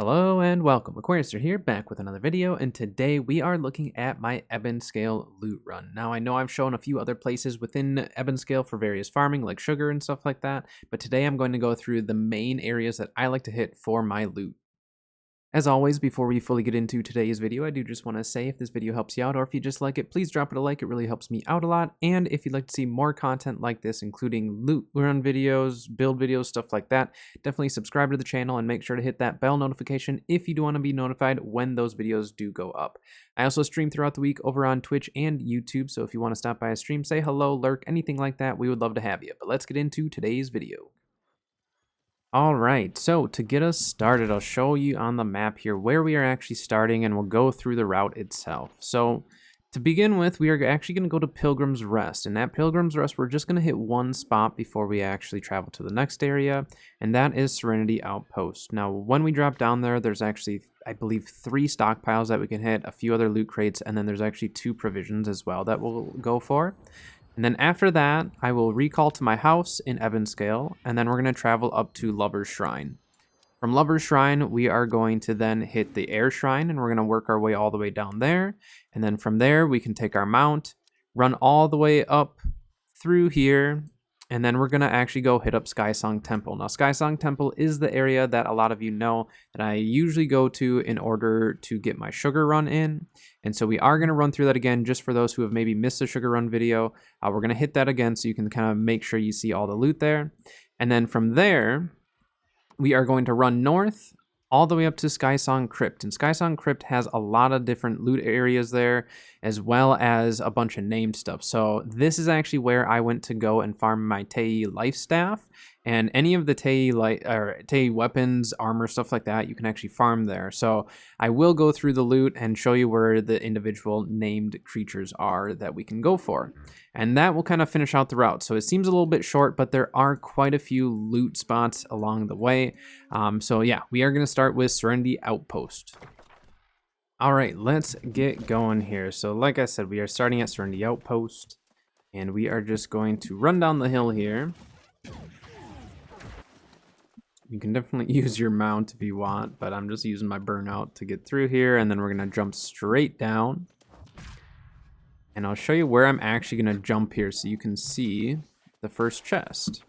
Hello and welcome, Aquarius here, back with another video, and today we are looking at my Ebonscale loot run. Now I know I've shown a few other places within Ebonscale for various farming, like sugar and stuff like that, but today I'm going to go through the main areas that I like to hit for my loot. As always, before we fully get into today's video, I do just want to say if this video helps you out or if you just like it, please drop it a like. It really helps me out a lot. And if you'd like to see more content like this, including loot run videos, build videos, stuff like that, definitely subscribe to the channel and make sure to hit that bell notification if you do want to be notified when those videos do go up. I also stream throughout the week over on Twitch and YouTube, so if you want to stop by a stream, say hello, lurk, anything like that, we would love to have you. But let's get into today's video. Alright, so to get us started, I'll show you on the map here where we are actually starting, and we'll go through the route itself. So to begin with, we are actually going to go to Pilgrim's Rest, and at Pilgrim's Rest we're just going to hit one spot before we actually travel to the next area, and that is Serenity Outpost. Now when we drop down there, there's actually, I believe, 3 stockpiles that we can hit, a few other loot crates, and then there's actually 2 provisions as well that we'll go for. And then after that, I will recall to my house in Ebonscale, and then we're going to travel up to Lover's Shrine. From Lover's Shrine, we are going to then hit the Air Shrine, and we're going to work our way all the way down there. And then from there, we can take our mount, run all the way up through here, and then we're going to actually go hit up Skysong Temple. Now, Skysong Temple is the area that a lot of you know that I usually go to in order to get my sugar run in. And so we are going to run through that again just for those who have maybe missed the sugar run video. We're going to hit that again so you can kind of make sure you see all the loot there. And then from there, we are going to run north all the way up to Skysong Crypt. And Skysong Crypt has a lot of different loot areas there, as well as a bunch of named stuff. So this is actually where I went to go and farm my Tei life staff, and any of the Tei weapons, armor, stuff like that, you can actually farm there. So I will go through the loot and show you where the individual named creatures are that we can go for. And that will kind of finish out the route. So it seems a little bit short, but there are quite a few loot spots along the way. So yeah, we are going to start with Serenity Outpost. All right, let's get going here. So like I said, we are starting at Serenity Outpost, and we are just going to run down the hill here. You can definitely use your mount if you want, but I'm just using my burnout to get through here, and then we're going to jump straight down. And I'll show you where I'm actually going to jump here so you can see the first chest.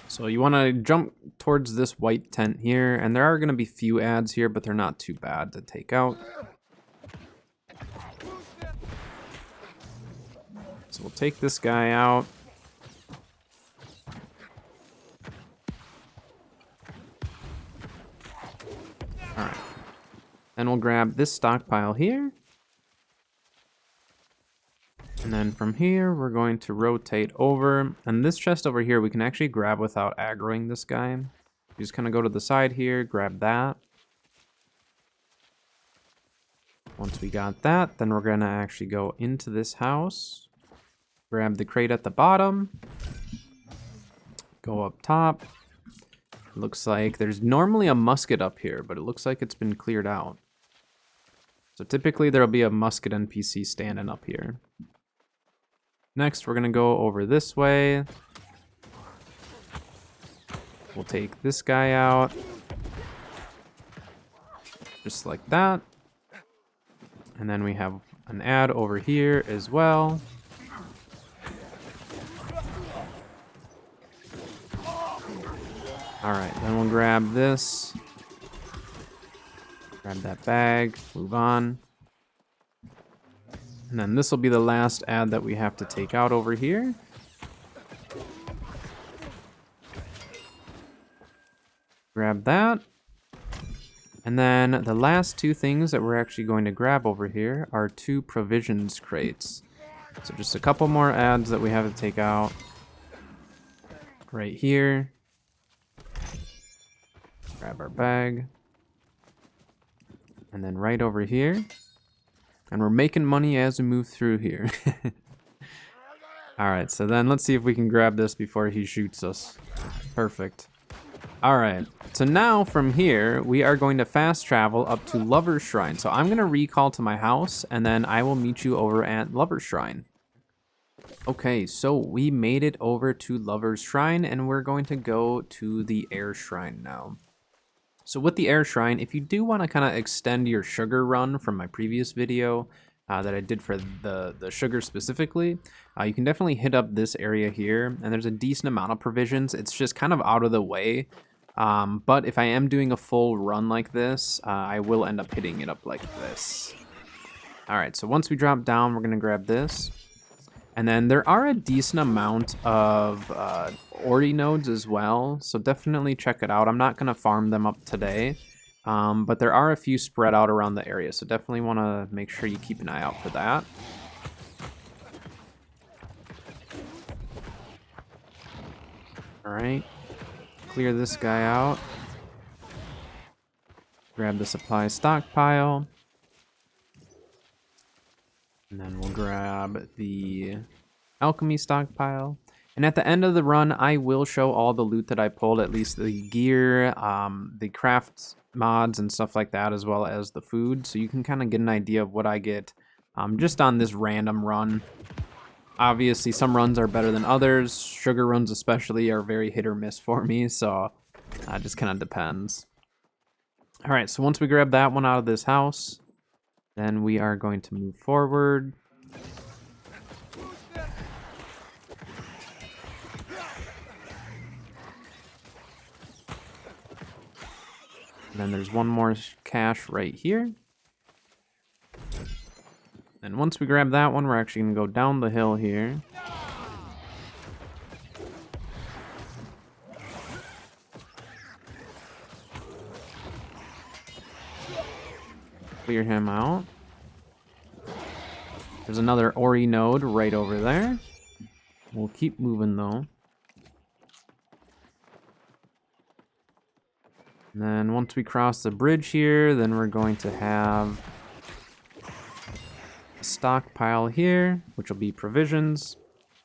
So you want to jump towards this white tent here, and there are going to be few ads here, but they're not too bad to take out. So we'll take this guy out. Alright. Then we'll grab this stockpile here. And then from here, we're going to rotate over. And this chest over here, we can actually grab without aggroing this guy. You just kind of go to the side here, grab that. Once we got that, then we're going to actually go into this house. Grab the crate at the bottom. Go up top. Looks like there's normally a musket up here, but it looks like it's been cleared out. So typically there'll be a musket NPC standing up here. Next, we're going to go over this way. We'll take this guy out. Just like that. And then we have an ad over here as well. Alright, then we'll grab this. Grab that bag, move on. And then this will be the last ad that we have to take out over here. Grab that. And then the last 2 things that we're actually going to grab over here are 2 provisions crates. So just a couple more ads that we have to take out. Right here. Grab our bag. And then right over here. And we're making money as we move through here. Alright, so then let's see if we can grab this before he shoots us. Perfect. Alright, so now from here, we are going to fast travel up to Lover's Shrine. So I'm going to recall to my house, and then I will meet you over at Lover's Shrine. Okay, so we made it over to Lover's Shrine, and we're going to go to the Air Shrine now. So with the air shrine, if you do want to kind of extend your sugar run from my previous video that I did for the sugar specifically, you can definitely hit up this area here, and there's a decent amount of provisions. It's just kind of out of the way. But if I am doing a full run like this, I will end up hitting it up like this. All right, so once we drop down, we're gonna grab this. And then there are a decent amount of Ori nodes as well, so definitely check it out. I'm not gonna farm them up today, but there are a few spread out around the area, so definitely wanna make sure you keep an eye out for that. All right, clear this guy out. Grab the supply stockpile. And then we'll grab the alchemy stockpile. And at the end of the run, I will show all the loot that I pulled, at least the gear, the craft mods and stuff like that, as well as the food. So you can kind of get an idea of what I get just on this random run. Obviously, some runs are better than others. Sugar runs especially are very hit or miss for me, so it just kind of depends. All right, so once we grab that one out of this house, then we are going to move forward. And then there's one more cache right here. And once we grab that one, we're actually going to go down the hill here. Clear him out. There's another Ori node right over there. We'll keep moving though. And then once we cross the bridge here, then we're going to have a stockpile here, which will be provisions.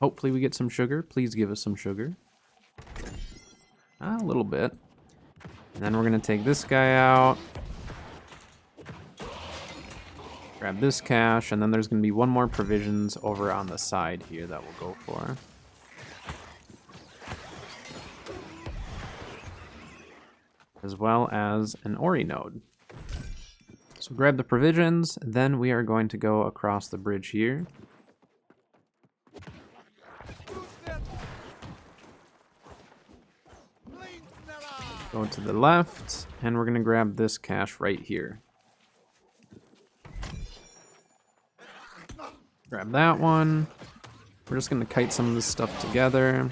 Hopefully we get some sugar. Please give us some sugar. A little bit. And then we're going to take this guy out. Grab this cache, and then there's going to be one more provisions over on the side here that we'll go for. As well as an Ori node. So grab the provisions, then we are going to go across the bridge here. Go to the left, and we're going to grab this cache right here. Grab that one. We're just going to kite some of this stuff together.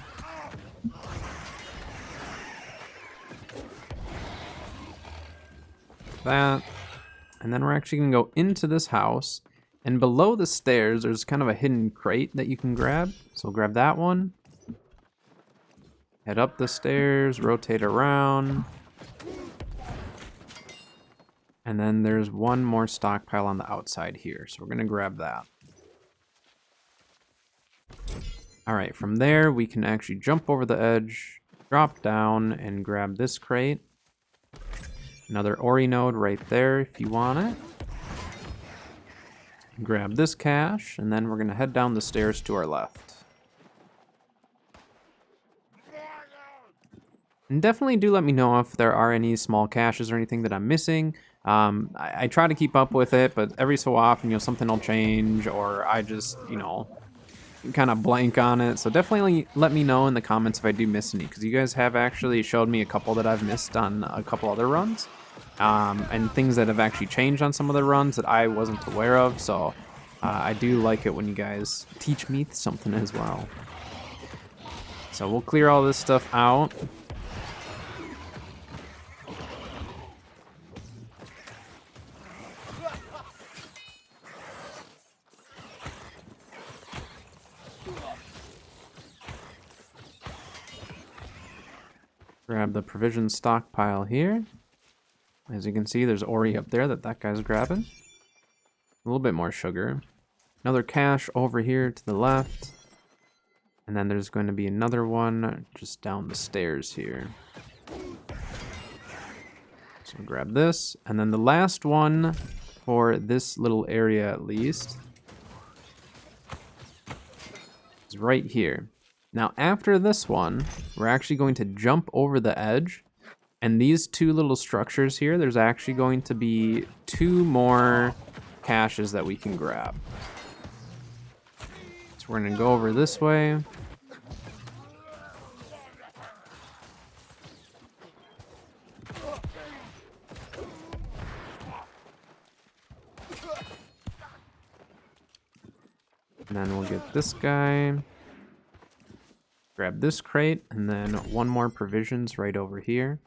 That. And then we're actually going to go into this house. And below the stairs, there's kind of a hidden crate that you can grab. So grab that one. Head up the stairs, rotate around. And then there's one more stockpile on the outside here. So we're going to grab that. All right, from there, we can actually jump over the edge, drop down, and grab this crate. Another Ori node right there if you want it. Grab this cache, and then we're going to head down the stairs to our left. And definitely do let me know if there are any small caches or anything that I'm missing. I try to keep up with it, but every so often, something will change, or I just, kind of blank on it. So definitely let me know in the comments if I do miss any, because you guys have actually showed me a couple that I've missed on a couple other runs, and things that have actually changed on some of the runs that I wasn't aware of. So I do like it when you guys teach me something as well. So we'll clear all this stuff out. Grab the provision stockpile here. As you can see, there's Ori up there that guy's grabbing. A little bit more sugar. Another cache over here to the left. And then there's going to be another one just down the stairs here. So grab this. And then the last one for this little area at least is right here. Now, after this one, we're actually going to jump over the edge, And these two little structures here, there's actually going to be 2 more caches that we can grab. So we're gonna go over this way. And then we'll get this guy. Grab this crate, and then 1 more provisions right over here.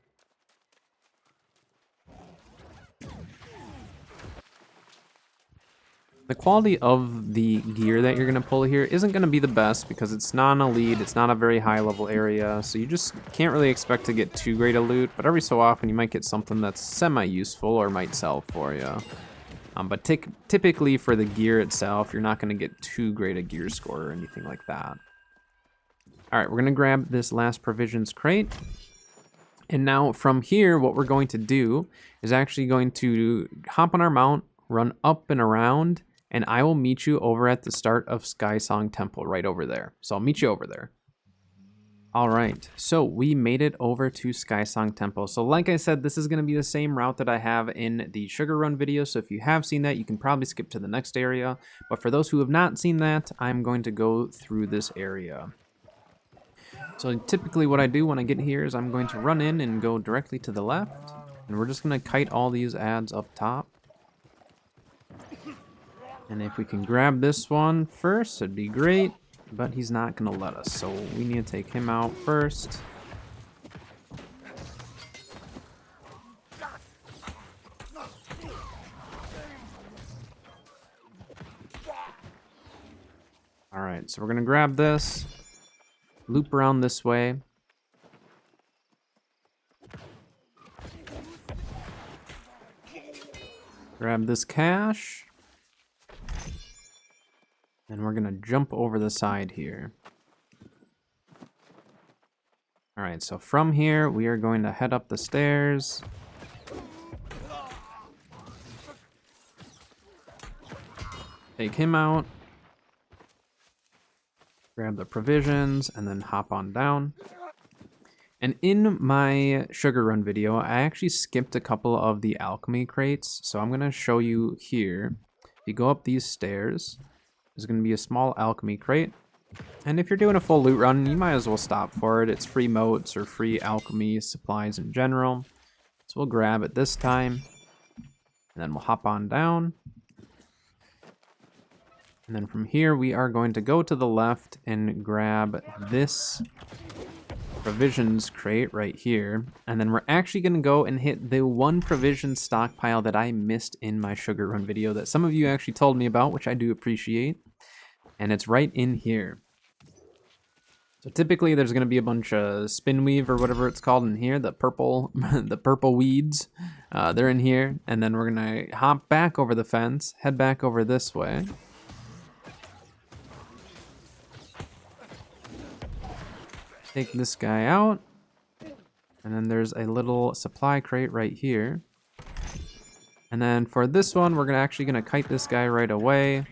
The quality of the gear that you're going to pull here isn't going to be the best because it's not an elite, it's not a very high level area, so you just can't really expect to get too great a loot, but every so often you might get something that's semi-useful or might sell for you. But typically for the gear itself, you're not going to get too great a gear score or anything like that. Alright, we're going to grab this last provisions crate. And now from here, what we're going to do is actually going to hop on our mount, run up and around, and I will meet you over at the start of Skysong Temple right over there. So I'll meet you over there. All right, so we made it over to Skysong Temple. So like I said, this is going to be the same route that I have in the Sugar Run video. So if you have seen that, you can probably skip to the next area. But for those who have not seen that, I'm going to go through this area. So typically what I do when I get here is I'm going to run in and go directly to the left. And we're just going to kite all these ads up top. And if we can grab this one first, it'd be great, but he's not gonna let us, so we need to take him out first. All right, so we're gonna grab this, loop around this way. Grab this cache. And we're gonna jump over the side here. All right, so from here, we are going to head up the stairs. Take him out. Grab the provisions and then hop on down. And in my Sugar Run video, I actually skipped a couple of the alchemy crates. So I'm gonna show you here. If you go up these stairs, there's going to be a small alchemy crate. And if you're doing a full loot run, you might as well stop for it. It's free motes or free alchemy supplies in general. So we'll grab it this time. And then we'll hop on down. And then from here, we are going to go to the left and grab this provisions crate right here. And then we're actually going to go and hit the 1 provision stockpile that I missed in my Sugar Run video that some of you actually told me about, which I do appreciate. And it's right in here. So typically there's going to be a bunch of spinweave or whatever it's called in here, the purple the purple weeds. They're in here, and then we're going to hop back over the fence, head back over this way. Take this guy out. And then there's a little supply crate right here. And then for this one, we're actually going to kite this guy right away.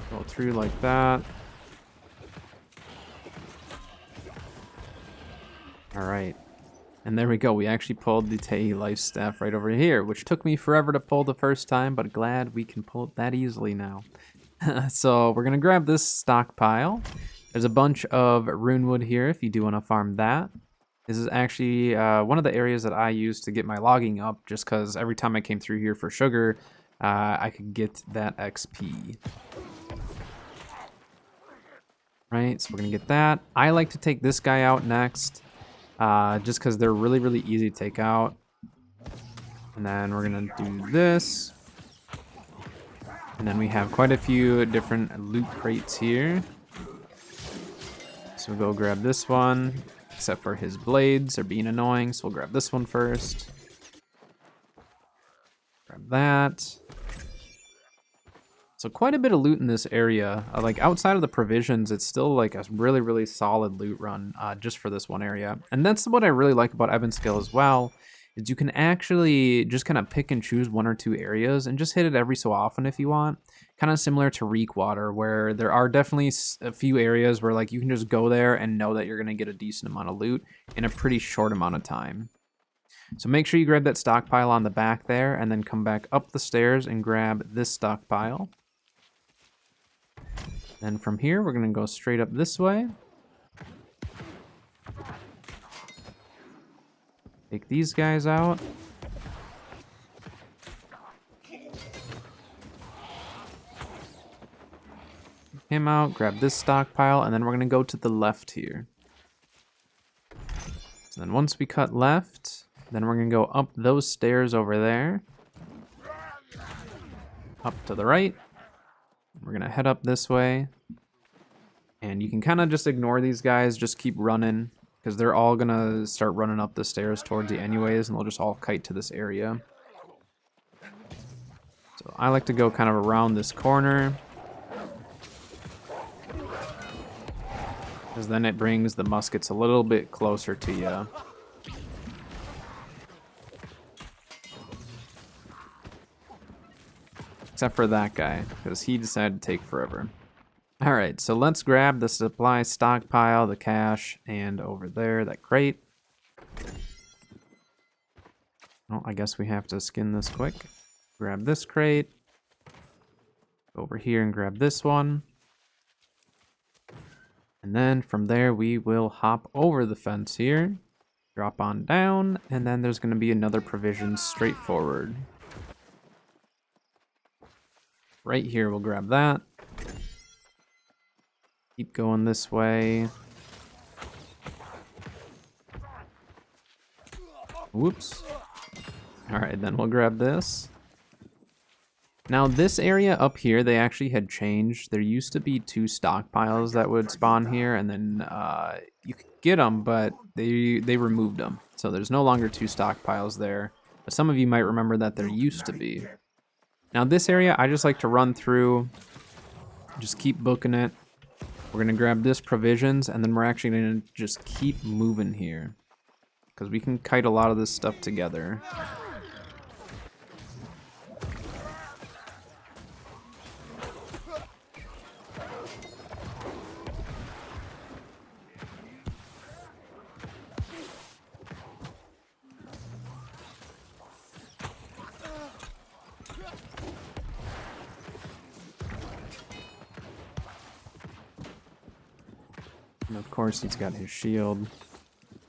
Go through like that. All right. And there we go. We actually pulled the Tei life staff right over here, which took me forever to pull the first time, but glad we can pull it that easily now. So we're going to grab this stockpile. There's a bunch of runewood here if you do want to farm that. This is actually one of the areas that I use to get my logging up, just because every time I came through here for sugar, I could get that XP. Right, so we're going to get that. I like to take this guy out next. Just because they're really, really easy to take out. And then we're going to do this. And then we have quite a few different loot crates here. So we'll go grab this one, except for his blades are being annoying. So we'll grab this one first. Grab that. So quite a bit of loot in this area. Like outside of the provisions, it's still like a really, really solid loot run just for this one area. And that's what I really like about Ebonscale as well, is you can actually just kind of pick and choose 1 or 2 areas and just hit it every so often if you want. Kind of similar to Reekwater, where there are definitely a few areas where like you can just go there and know that you're going to get a decent amount of loot in a pretty short amount of time. So make sure you grab that stockpile on the back there and then come back up the stairs and grab this stockpile. Then from here, we're going to go straight up this way. Take these guys out. Him out, grab this stockpile, and then we're going to go to the left here. So then once we cut left, then we're going to go up those stairs over there. Up to the right. We're going to head up this way. And you can kind of just ignore these guys, just keep running, because they're all going to start running up the stairs towards you anyways, and they'll just all kite to this area. So I like to go kind of around this corner, because then it brings the muskets a little bit closer to you. Except for that guy, because he decided to take forever. Alright, so let's grab the supply stockpile, the cash, and over there, that crate. Oh, I guess we have to skin this quick. Grab this crate. Go over here and grab this one. And then from there, we will hop over the fence here. Drop on down, and then there's going to be another provision straight forward. Right here, we'll grab that. Keep going this way. Whoops. Alright, then we'll grab this. Now this area up here, they actually had changed. There used to be 2 stockpiles that would spawn here, and then you could get them, but they removed them. So there's no longer 2 stockpiles there. But some of you might remember that there used to be. Now this area, I just like to run through, just keep booking it. We're gonna grab this provisions, and then we're actually gonna just keep moving here, because we can kite a lot of this stuff together. And of course, he's got his shield.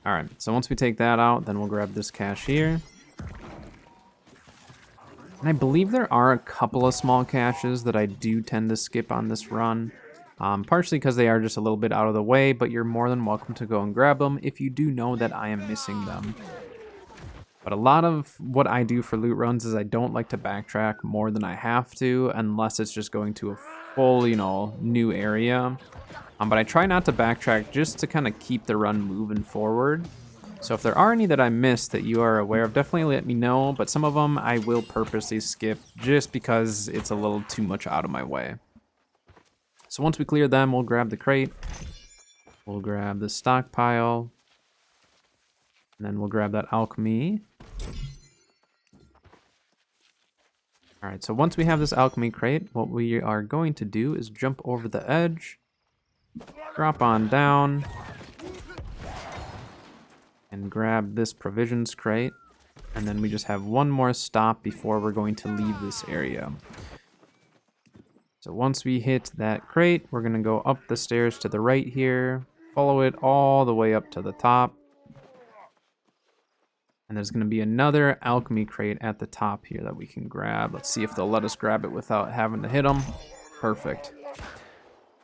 Alright, so once we take that out, then we'll grab this cache here. And I believe there are a couple of small caches that I do tend to skip on this run. Partially because they are just a little bit out of the way, but you're more than welcome to go and grab them if you do know that I am missing them. But a lot of what I do for loot runs is I don't like to backtrack more than I have to, unless it's just going to a full, new area. But I try not to backtrack just to kind of keep the run moving forward. So if there are any that I missed that you are aware of, definitely let me know. But some of them I will purposely skip just because it's a little too much out of my way. So once we clear them, we'll grab the crate. We'll grab the stockpile. And then we'll grab that alchemy. Alright, so once we have this alchemy crate, what we are going to do is jump over the edge. Drop on down. And grab this provisions crate. And then we just have one more stop before we're going to leave this area. So once we hit that crate, we're going to go up the stairs to the right here. Follow it all the way up to the top. And there's going to be another alchemy crate at the top here that we can grab. Let's see if they'll let us grab it without having to hit them. Perfect.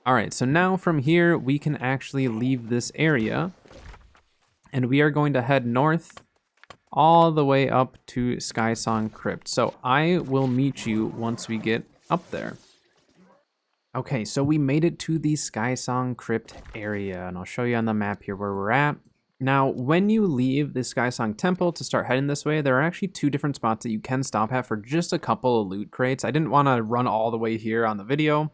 Alright, so now from here, we can actually leave this area. And we are going to head north all the way up to Skysong Crypt. So I will meet you once we get up there. Okay, so we made it to the Skysong Crypt area. And I'll show you on the map here where we're at. Now, when you leave the Skysong Temple to start heading this way, there are actually 2 different spots that you can stop at for just a couple of loot crates. I didn't want to run all the way here on the video.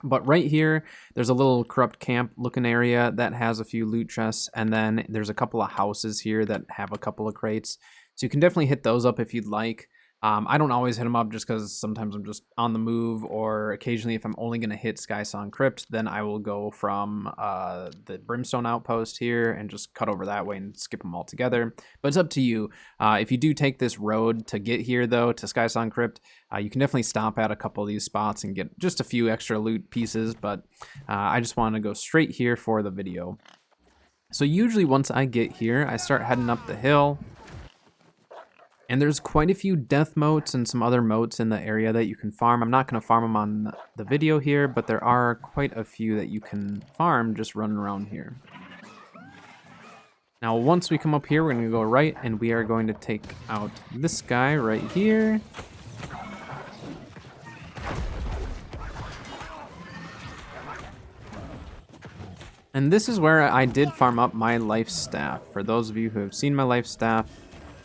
But right here, there's a little corrupt camp looking area that has a few loot chests. And then there's a couple of houses here that have a couple of crates. So you can definitely hit those up if you'd like. I don't always hit them up just because sometimes I'm just on the move, or occasionally if I'm only going to hit Skysong Crypt, then I will go from the Brimstone Outpost here and just cut over that way and skip them all together. But it's up to you. If you do take this road to get here, though, to Skysong Crypt, you can definitely stop at a couple of these spots and get just a few extra loot pieces, but I just want to go straight here for the video. So usually once I get here, I start heading up the hill. And there's quite a few death motes and some other motes in the area that you can farm. I'm not going to farm them on the video here, but there are quite a few that you can farm just running around here. Now, once we come up here, we're going to go right, and we are going to take out this guy right here. And this is where I did farm up my life staff. For those of you who have seen my life staff,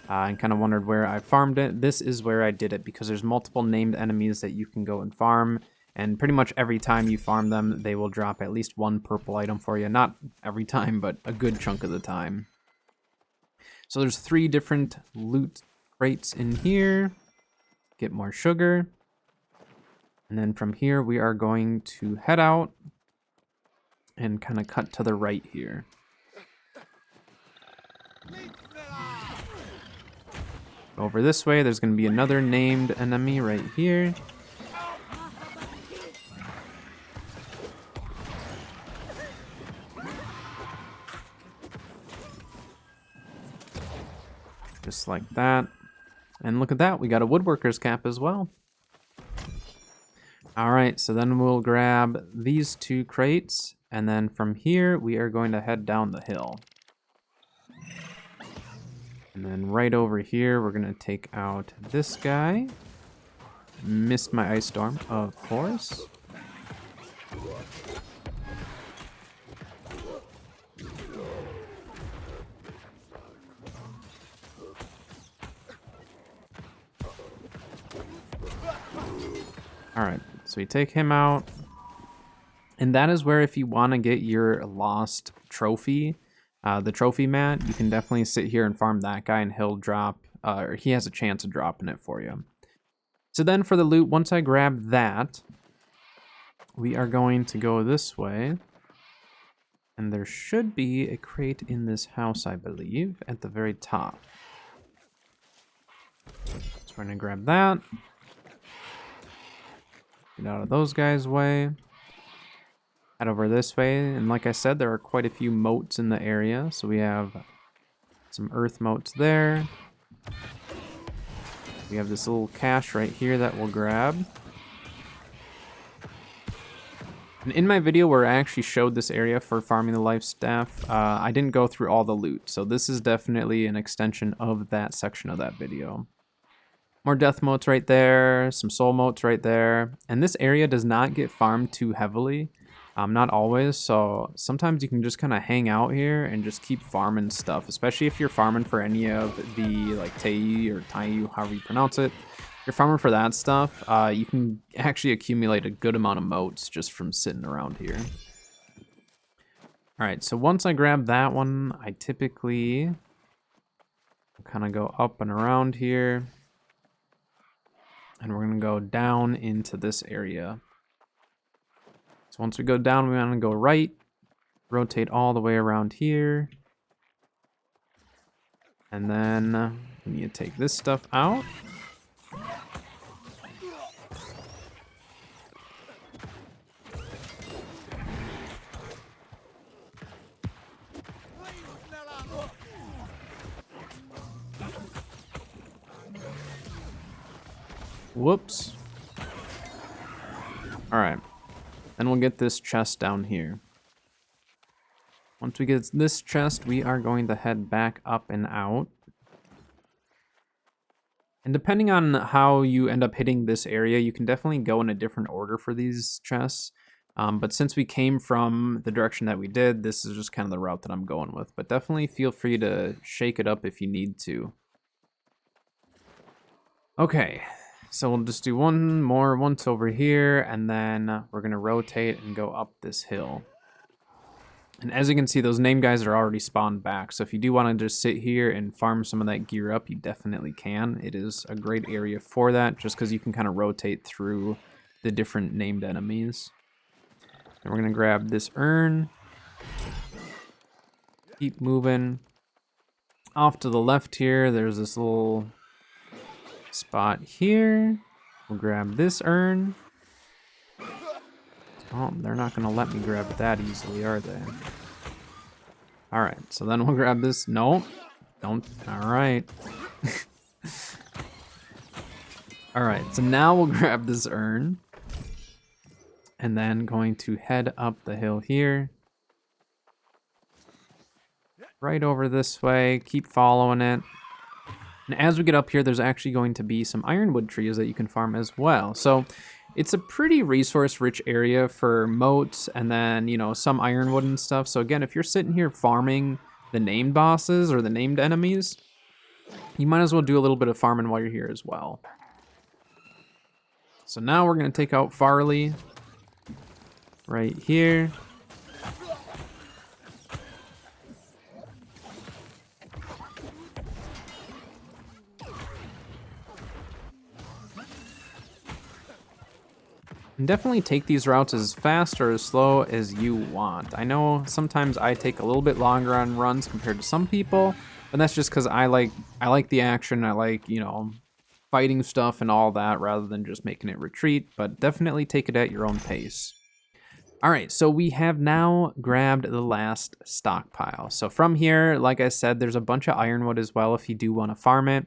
and kind of wondered where I farmed it, this is where I did it, because there's multiple named enemies that you can go and farm, and pretty much every time you farm them, they will drop at least one purple item for you. Not every time, but a good chunk of the time. So there's 3 different loot crates in here. Get more sugar. And then from here, we are going to head out and kind of cut to the right here. Over this way, there's going to be another named enemy right here. Just like that. And look at that, we got a woodworker's cap as well. Alright, so then we'll grab these 2 crates, and then from here, we are going to head down the hill. And then right over here, we're going to take out this guy. Missed my ice storm, of course. Alright, so we take him out. And that is where, if you want to get your lost trophy, the trophy mat, you can definitely sit here and farm that guy, and he'll drop, or he has a chance of dropping it for you. So then for the loot, once I grab that, we are going to go this way. And there should be a crate in this house, I believe, at the very top. So we're going to grab that. Get out of those guys' way. Head over this way, and like I said, there are quite a few moats in the area. So we have some earth moats there. We have this little cache right here that we'll grab. And in my video where I actually showed this area for farming the life staff, I didn't go through all the loot. So this is definitely an extension of that section of that video. More death motes right there, some soul motes right there. And this area does not get farmed too heavily. Not always, so sometimes you can just kind of hang out here and just keep farming stuff, especially if you're farming for any of the, like, Tei or Taiyu, however you pronounce it. If you're farming for that stuff, you can actually accumulate a good amount of motes just from sitting around here. Alright, so once I grab that one, I typically kind of go up and around here. And we're going to go down into this area. So once we go down, we want to go right, rotate all the way around here. And then we need to take this stuff out. Whoops. All right. Then we'll get this chest down here. Once we get this chest, we are going to head back up and out. And depending on how you end up hitting this area, you can definitely go in a different order for these chests. But since we came from the direction that we did, this is just kind of the route that I'm going with. But definitely feel free to shake it up if you need to. Okay. So we'll just do one more once over here, and then we're going to rotate and go up this hill. And as you can see, those name guys are already spawned back. So if you do want to just sit here and farm some of that gear up, you definitely can. It is a great area for that, just because you can kind of rotate through the different named enemies. And we're going to grab this urn. Keep moving. Off to the left here, there's this little spot here. We'll grab this urn. Oh, they're not going to let me grab it that easily, are they? All right, so then we'll grab this. Nope, don't. All right. All right, so now we'll grab this urn. And then going to head up the hill here. Right over this way, keep following it. And as we get up here, there's actually going to be some ironwood trees that you can farm as well. So it's a pretty resource-rich area for moats and then, you know, some ironwood and stuff. So again, if you're sitting here farming the named bosses or the named enemies, you might as well do a little bit of farming while you're here as well. So now we're going to take out Farley right here. And definitely take these routes as fast or as slow as you want. I know sometimes I take a little bit longer on runs compared to some people, but that's just because I like the action. I like, you know, fighting stuff and all that rather than just making it retreat, but definitely take it at your own pace. All right, so we have now grabbed the last stockpile. So from here, like I said, there's a bunch of ironwood as well if you do want to farm it.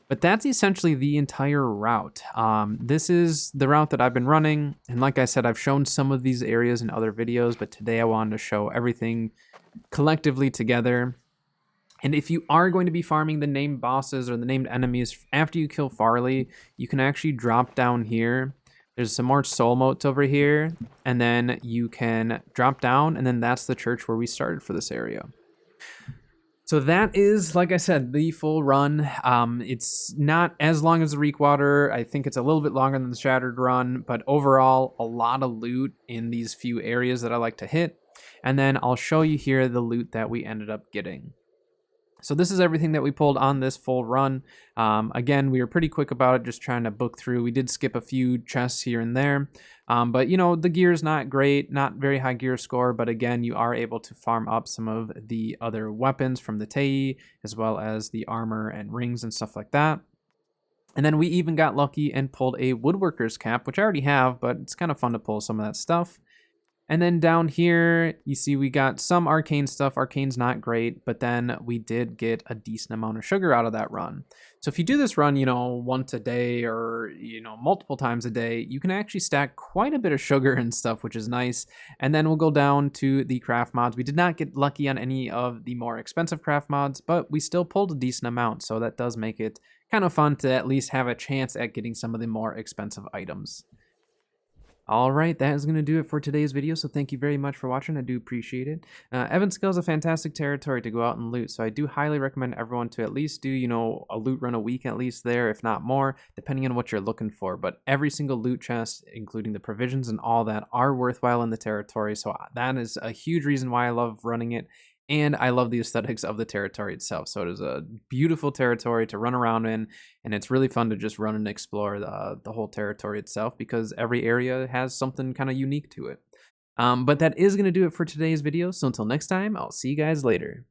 But that's essentially the entire route. This is the route that I've been running. And like I said, I've shown some of these areas in other videos, but today I wanted to show everything collectively together. And if you are going to be farming the named bosses or the named enemies after you kill Farley, you can actually drop down here. There's some more soul motes over here, and then you can drop down, and then that's the church where we started for this area. So that is, like I said, the full run. It's not as long as the Reekwater. I think it's a little bit longer than the Shattered run, but overall, a lot of loot in these few areas that I like to hit. And then I'll show you here the loot that we ended up getting. So this is everything that we pulled on this full run. Again, we were pretty quick about it, just trying to book through. We did skip a few chests here and there. But, you know, the gear's not great, not very high gear score. But again, you are able to farm up some of the other weapons from the Tei, as well as the armor and rings and stuff like that. And then we even got lucky and pulled a woodworker's cap, which I already have, but it's kind of fun to pull some of that stuff. And then down here, you see we got some arcane stuff. Arcane's not great, but then we did get a decent amount of sugar out of that run. So if you do this run, you know, once a day or, you know, multiple times a day, you can actually stack quite a bit of sugar and stuff, which is nice. And then we'll go down to the craft mods. We did not get lucky on any of the more expensive craft mods, but we still pulled a decent amount. So that does make it kind of fun to at least have a chance at getting some of the more expensive items. All right, that is going to do it for today's video, so thank you very much for watching. I do appreciate it. Ebonscale is a fantastic territory to go out and loot, so I do highly recommend everyone to at least do, you know, a loot run a week at least there, if not more, depending on what you're looking for. But every single loot chest, including the provisions and all that, are worthwhile in the territory, so that is a huge reason why I love running it. And I love the aesthetics of the territory itself. So it is a beautiful territory to run around in, and it's really fun to just run and explore the whole territory itself because every area has something kind of unique to it. But that is going to do it for today's video. So until next time, I'll see you guys later.